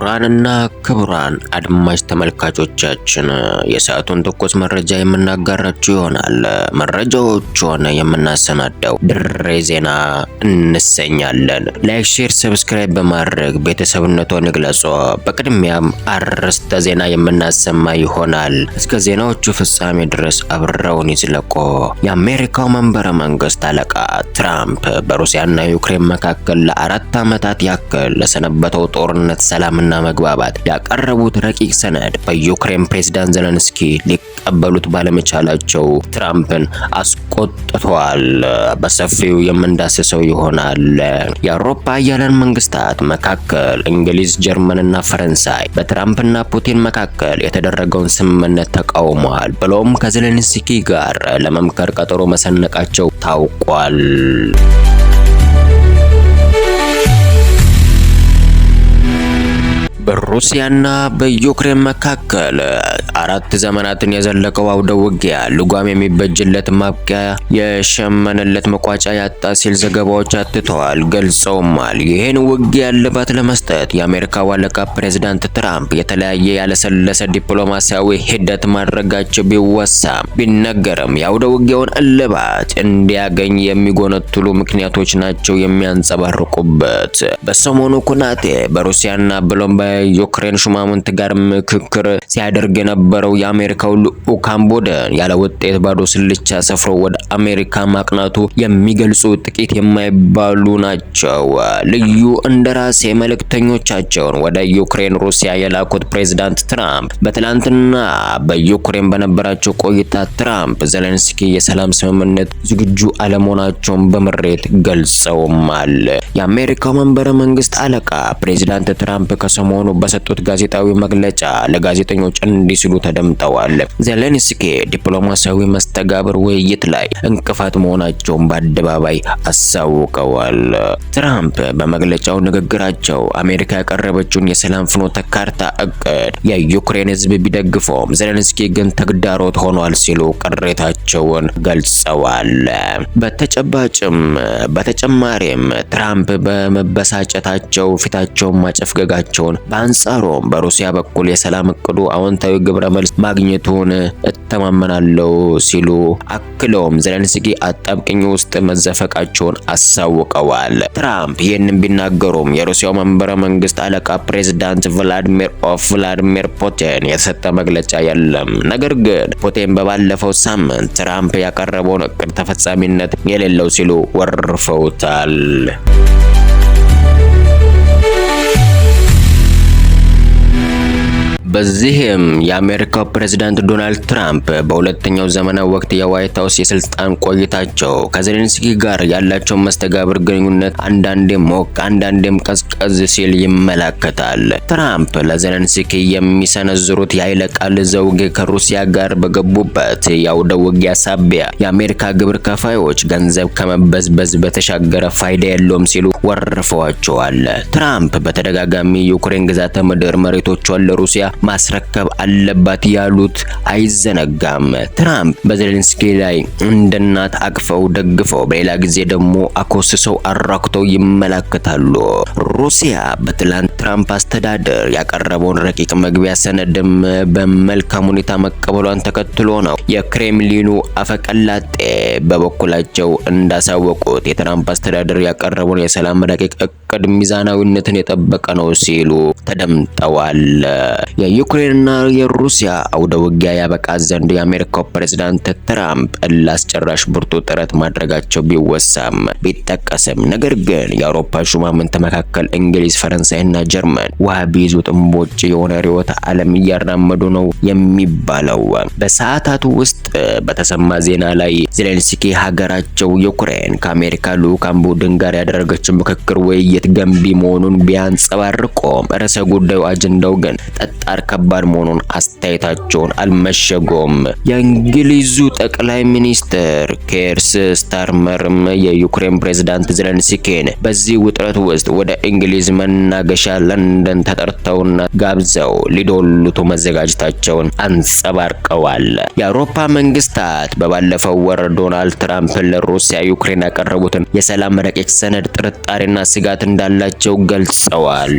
ክቡራንና ክቡራን አድማጭ ተመልካቾቻችን የሰዓቱን ትኩስ መረጃ የምናጋራችሁ ይሆናል። መረጃዎቹን የምናሰናዳው ድሬ ዜና እንሰኛለን። ላይክ፣ ሼር፣ ሰብስክራይብ በማድረግ ቤተሰብነቱን ይግለጹ። በቅድሚያም አርዕስተ ዜና የምናሰማ ይሆናል። እስከ ዜናዎቹ ፍጻሜ ድረስ አብረውን ይዝለቁ። የአሜሪካው መንበረ መንግስት አለቃ ትራምፕ በሩሲያና ዩክሬን መካከል ለ4 ዓመታት ያክል ለሰነበተው ጦርነት ሰላምና መግባባት ያቀረቡት ረቂቅ ሰነድ በዩክሬን ፕሬዝዳንት ዘለንስኪ ሊቀበሉት ባለመቻላቸው ትራምፕን አስቆጥቷል። በሰፊው የምንዳስሰው ይሆናል። የአውሮፓ ኃያላን መንግስታት መካከል እንግሊዝ፣ ጀርመንና ፈረንሳይ በትራምፕና ፑቲን መካከል የተደረገውን ስምምነት ተቃውመዋል። ብሎም ከዘለንስኪ ጋር ለመምከር ቀጠሮ መሰነቃቸው ታውቋል። በሩሲያና በዩክሬን መካከል 4 ዘመናትን የዘለቀው አውደ ውጊያ ልጓም የሚበጅለት ማብቂያ የሸመነለት መቋጫ ያጣ ሲል ዘገባዎች አትተዋል ገልጸውማል። ይህን ውጊያ እልባት ለመስጠት የአሜሪካው አለቃ ፕሬዝዳንት ትራምፕ የተለያየ ያለሰለሰ ዲፕሎማሲያዊ ሂደት ማድረጋቸው ቢወሳም ቢነገርም የአውደ ውጊያውን እልባት እንዲያገኝ የሚጎነትሉ ምክንያቶች ናቸው የሚያንጸባርቁበት። በሰሞኑ ኩናቴ በሩሲያና ብሎም ዩክሬን ሹማምንት ጋር ምክክር ሲያደርግ የነበረው የአሜሪካው ልዑካን ቡድን ያለ ውጤት ባዶ ስልቻ ሰፍሮ ወደ አሜሪካ ማቅናቱ የሚገልጹ ጥቂት የማይባሉ ናቸው። ልዩ እንደራሴ መልእክተኞቻቸውን ወደ ዩክሬን ሩሲያ የላኩት ፕሬዝዳንት ትራምፕ በትላንትና በዩክሬን በነበራቸው ቆይታ ትራምፕ ዘለንስኪ የሰላም ስምምነት ዝግጁ አለመሆናቸውን በምሬት ገልጸውማል። የአሜሪካው መንበረ መንግስት አለቃ ፕሬዝዳንት ትራምፕ ከሰሞኑ በሰጡት ጋዜጣዊ መግለጫ ለጋዜጠኞች እንዲህ ሲሉ ተደምጠዋል። ዘለንስኪ ዲፕሎማሲያዊ መስተጋብር ውይይት ላይ እንቅፋት መሆናቸውን በአደባባይ አሳውቀዋል። ትራምፕ በመግለጫው ንግግራቸው አሜሪካ ያቀረበችውን የሰላም ፍኖተ ካርታ እቅድ የዩክሬን ሕዝብ ቢደግፈውም ዘለንስኪ ግን ተግዳሮት ሆኗል ሲሉ ቅሬታቸውን ገልጸዋል። በተጨማሪም ትራምፕ በመበሳጨታቸው ፊታቸውን ማጨፍገጋቸውን በአንጻሩም በሩሲያ በኩል የሰላም እቅዱ አዎንታዊ ግብረ መልስ ማግኘቱን እተማመናለሁ ሲሉ አክለውም ዘለንስኪ አጣብቂኝ ውስጥ መዘፈቃቸውን አሳውቀዋል። ትራምፕ ይህንን ቢናገሩም የሩሲያው መንበረ መንግስት አለቃ ፕሬዝዳንት ቭላድሚር ፑቲን የተሰጠ መግለጫ የለም። ነገር ግን ፑቲን በባለፈው ሳምንት ትራምፕ ያቀረበውን እቅድ ተፈጻሚነት የሌለው ሲሉ ወርፈውታል። በዚህም የአሜሪካው ፕሬዝዳንት ዶናልድ ትራምፕ በሁለተኛው ዘመናዊ ወቅት የዋይት ሃውስ የስልጣን ቆይታቸው ከዘለንስኪ ጋር ያላቸው መስተጋብር ግንኙነት አንዳንዴም ሞቅ አንዳንዴም ቀዝቀዝ ሲል ይመለከታል። ትራምፕ ለዘለንስኪ የሚሰነዝሩት የኃይለ ቃል ዘውግ ከሩሲያ ጋር በገቡበት የአውደ ውጊያ ሳቢያ የአሜሪካ ግብር ከፋዮች ገንዘብ ከመበዝበዝ በተሻገረ ፋይዳ የለውም ሲሉ ወርፈዋቸዋል። ትራምፕ በተደጋጋሚ የዩክሬን ግዛተ ምድር መሬቶቿን ለሩሲያ ማስረከብ አለባት ያሉት አይዘነጋም። ትራምፕ በዘለንስኪ ላይ እንደ እናት አቅፈው ደግፈው በሌላ ጊዜ ደግሞ አኮስሰው አራክተው ይመለከታሉ። ሩሲያ በትላንት ትራምፕ አስተዳደር ያቀረበውን ረቂቅ መግቢያ ሰነድም በመልካም ሁኔታ መቀበሏን ተከትሎ ነው የክሬምሊኑ አፈቀላጤ በበኩላቸው እንዳሳወቁት የትራምፕ አስተዳደር ያቀረበውን የሰላም ረቂቅ እቅድ ሚዛናዊነትን የጠበቀ ነው ሲሉ ተደምጠዋል። የዩክሬንና የሩሲያ አውደ ውጊያ ያበቃ ዘንድ የአሜሪካው ፕሬዝዳንት ትራምፕ ላስጨራሽ ብርቱ ጥረት ማድረጋቸው ቢወሳም ቢጠቀስም ነገር ግን የአውሮፓ ሹማምንት መካከል እንግሊዝ፣ ፈረንሳይና ጀርመን ውሃ ቢይዙ ጥንቦጭ የሆነ ርዕዮተ ዓለም እያራመዱ ነው የሚባለው። በሰዓታቱ ውስጥ በተሰማ ዜና ላይ ዘለንስኪ ሀገራቸው ዩክሬን ከአሜሪካ ልዑካን ቡድን ጋር ያደረገችው ምክክር ውይይት ገንቢ መሆኑን ቢያንጸባርቁም ርዕሰ ጉዳዩ አጀንዳው ግን ጠጣር ከባድ መሆኑን አስተያየታቸውን አልመሸጉም። የእንግሊዙ ጠቅላይ ሚኒስትር ኬር ስታርመርም የዩክሬን ፕሬዝዳንት ዘለንስኪን በዚህ ውጥረት ውስጥ ወደ እንግሊዝ መናገሻ ለንደን ተጠርተውና ጋብዘው ሊዶልቱ መዘጋጀታቸውን አንጸባርቀዋል። የአውሮፓ መንግስታት በባለፈው ወር ዶናልድ ትራምፕ ለሩሲያ ዩክሬን ያቀረቡትን የሰላም ረቂቅ ሰነድ ጥርጣሬና ስጋት እንዳላቸው ገልጸዋል።